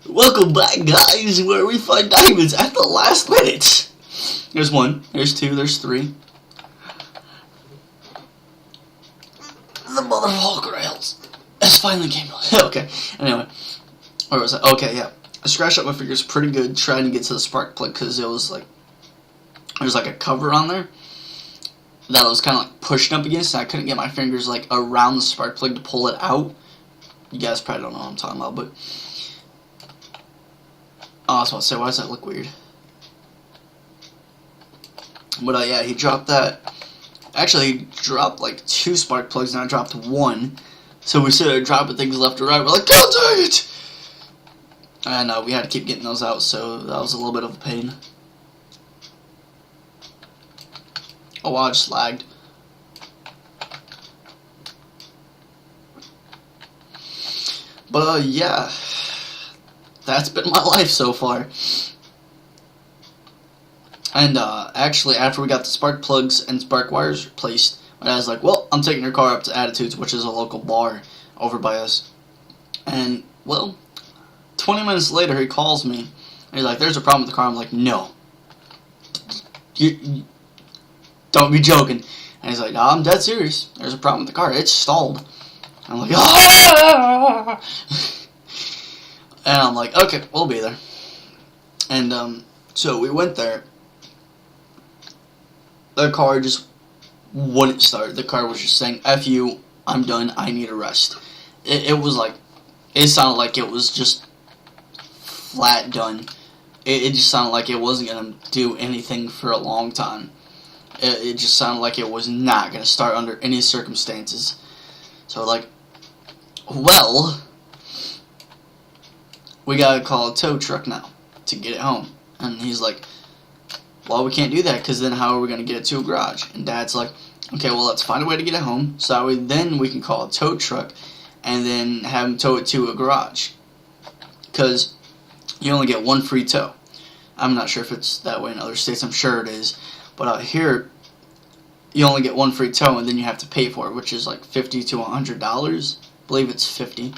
Welcome back, guys, where we find diamonds at the last minute. There's one, there's two, there's three. The motherfucker rails. It's finally came. Okay, anyway. Where was I? Okay, yeah. I scratched up my fingers pretty good trying to get to the spark plug because it was like, there's like a cover on there that I was kind of like pushed up against, and I couldn't get my fingers like around the spark plug to pull it out. You guys probably don't know what I'm talking about, but I was about to say, why does that look weird? But yeah, he dropped that. Actually, he dropped like 2 spark plugs, and I dropped 1. So we started dropping things left and right. We're like, God dang it! And we had to keep getting those out, so that was a little bit of a pain. Oh wow, I just lagged. But yeah, that's been my life so far. And actually, after we got the spark plugs and spark wires replaced, my dad's like, well, I'm taking your car up to Attitudes, which is a local bar over by us. And, well, 20 minutes later, he calls me. And he's like, there's a problem with the car. I'm like, no. You don't be joking. And he's like, no, I'm dead serious. There's a problem with the car. It's stalled. And I'm like, ah! And I'm like, okay, we'll be there. And so we went there. The car just wouldn't start. The car was just saying, F you, I'm done, I need a rest. It was like, it sounded like it was just flat done. It just sounded like it wasn't going to do anything for a long time. It just sounded like it was not going to start under any circumstances. So like, well, we got to call a tow truck now to get it home. And he's like, well, we can't do that because then how are we going to get it to a garage? And Dad's like, okay, well, let's find a way to get it home so that way then we can call a tow truck and then have him tow it to a garage. Because you only get 1 free tow. I'm not sure if it's that way in other states. I'm sure it is. But out here, you only get 1 free tow and then you have to pay for it, which is like $50 to $100. I believe it's 50.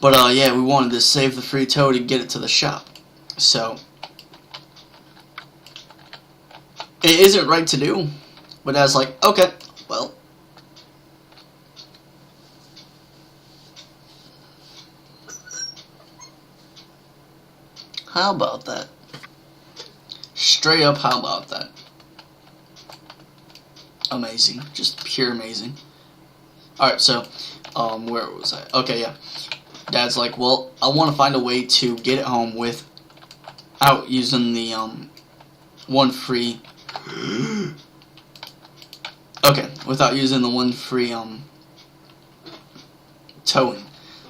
But yeah, we wanted to save the free tow to get it to the shop. So it isn't right to do, but Dad's like, okay, well, how about that? Straight up, how about that? Amazing, just pure amazing. Alright, so, where was I? Okay, yeah. Dad's like, well, I want to find a way to get it home without using the, 1 free... Okay, without using the 1 free, towing.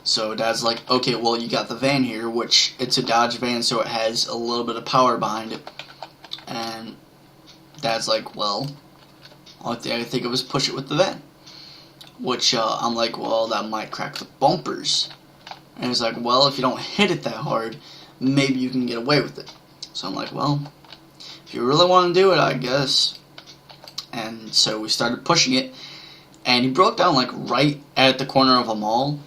So Dad's like, okay, well, you got the van here, which it's a Dodge van, so it has a little bit of power behind it. And Dad's like, well, all thing I can think of is push it with the van. Which, I'm like, well, that might crack the bumpers. And he's like, well, if you don't hit it that hard, maybe you can get away with it. So I'm like, well, if you really want to do it, I guess. And so we started pushing it, and he broke down like right at the corner of a mall.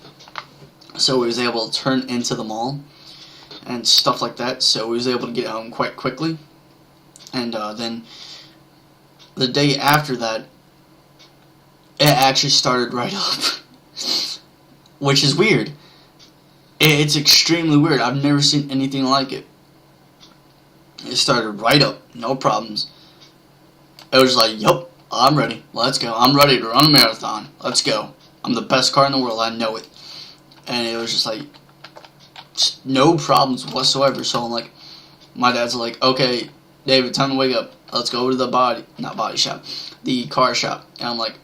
So he was able to turn into the mall and stuff like that. So he was able to get home quite quickly. And then the day after that, it actually started right up, which is weird. It's extremely weird. I've never seen anything like it. It started right up, no problems. It was like, yup, I'm ready. Let's go. I'm ready to run a marathon. Let's go. I'm the best car in the world. I know it. And it was just like, just no problems whatsoever. So I'm like, my dad's like, okay, David, time to wake up. Let's go to the the car shop. And I'm like,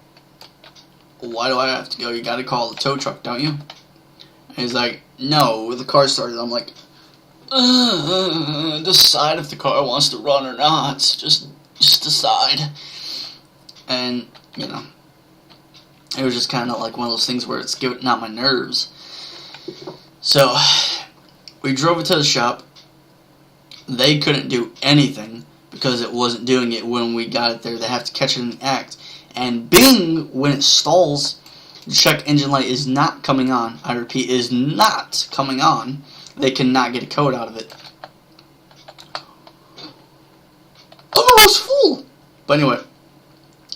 why do I have to go? You gotta call the tow truck, don't you? And he's like, no, the car started. I'm like, decide if the car wants to run or not. Just decide. And, you know, it was just kind of like one of those things where it's getting on my nerves. So, we drove it to the shop. They couldn't do anything because it wasn't doing it when we got it there. They have to catch it in the act. And bing, when it stalls, the check engine light is not coming on. I repeat, is not coming on. they cannot get a code out of it. Oh, it's full! But anyway,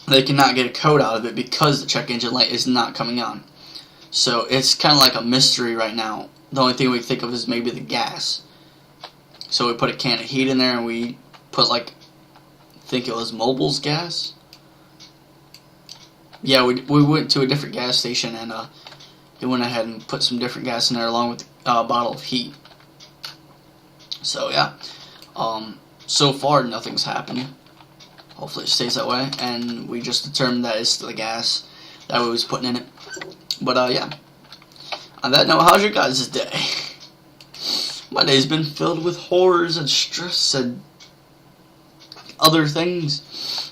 they cannot get a code out of it because the check engine light is not coming on. So it's kind of like a mystery right now. The only thing we think of is maybe the gas. So we put a can of heat in there and we put like, I think it was Mobil's gas. Yeah, we went to a different gas station and he went ahead and put some different gas in there along with a bottle of heat. So yeah, so far nothing's happened. Hopefully it stays that way, and we just determined that it's the gas that we was putting in it. But yeah, on that note, how's your guys' day? My day's been filled with horrors and stress and other things.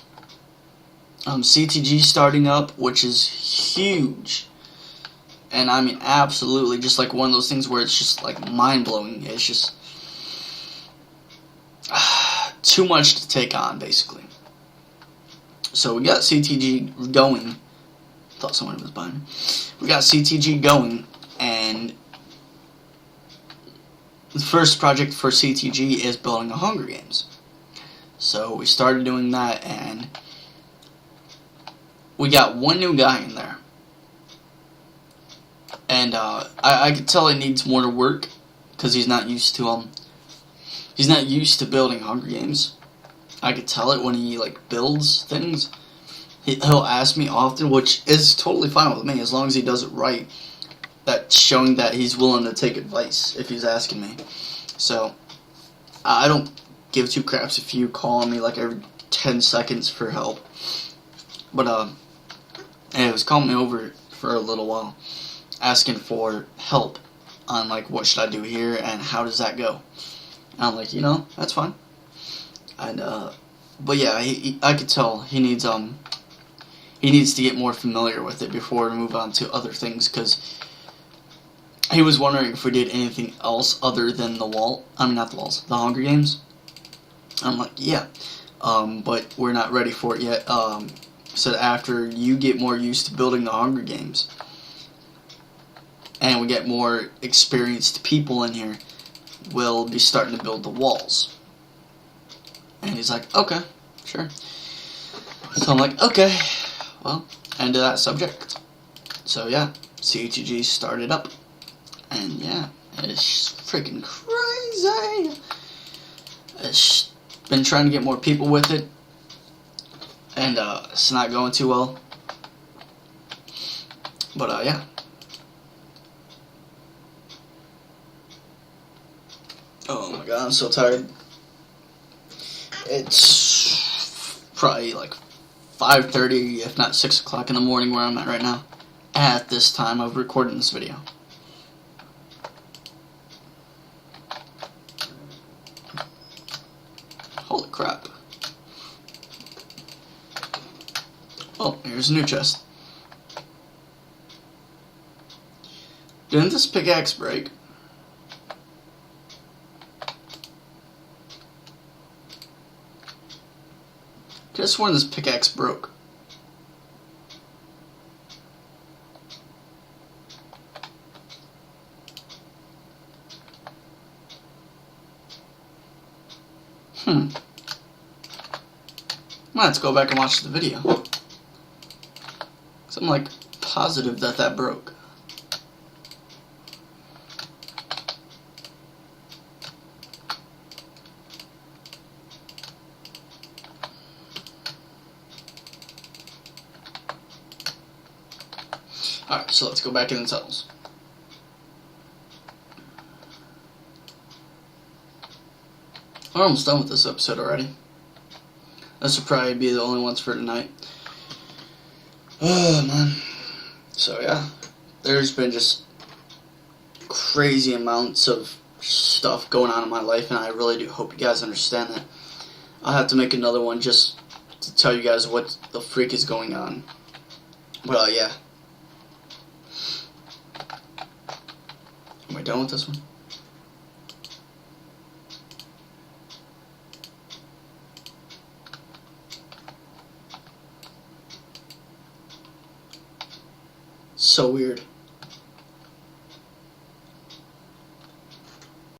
CTG starting up, which is huge. And I mean, absolutely, just like one of those things where it's just like mind-blowing. It's just too much to take on, basically. So we got CTG going. Thought someone was behind me. We got CTG going, and the first project for CTG is building a Hunger Games. So we started doing that, and we got one new guy in there. And I could tell he needs more to work because he's not used to building Hunger Games. I could tell it when he like builds things. He'll ask me often, which is totally fine with me as long as he does it right. That's showing that he's willing to take advice if he's asking me. So I don't give two craps if you call me like every 10 seconds for help. But he was calling me over for a little while, asking for help on like what should I do here and how does that go. And I'm like, that's fine. And but yeah, I could tell he needs to get more familiar with it before we move on to other things, because he was wondering if we did anything else other than the Hunger Games. I'm like, yeah, but we're not ready for it yet. So after you get more used to building the Hunger Games, and we get more experienced people in here, we'll be starting to build the walls. And he's like, okay, sure. So I'm like, okay, well, end of that subject. So yeah, CTG started up. And yeah, it's freaking crazy. It's been trying to get more people with it. And it's not going too well. But yeah. Oh my god, I'm so tired. It's probably like 5:30, if not 6 o'clock in the morning where I'm at right now. At this time of recording this video. Holy crap. Oh, here's a new chest. Didn't this pickaxe break? I could have sworn this pickaxe broke. Let's go back and watch the video. 'Cause I'm like positive that broke. Alright, so let's go back in the tunnels. We're almost done with this episode already. This will probably be the only ones for tonight. Oh, man. So, yeah. There's been just crazy amounts of stuff going on in my life, and I really do hope you guys understand that. I'll have to make another one just to tell you guys what the freak is going on. But, yeah. Am I done with this one? So weird.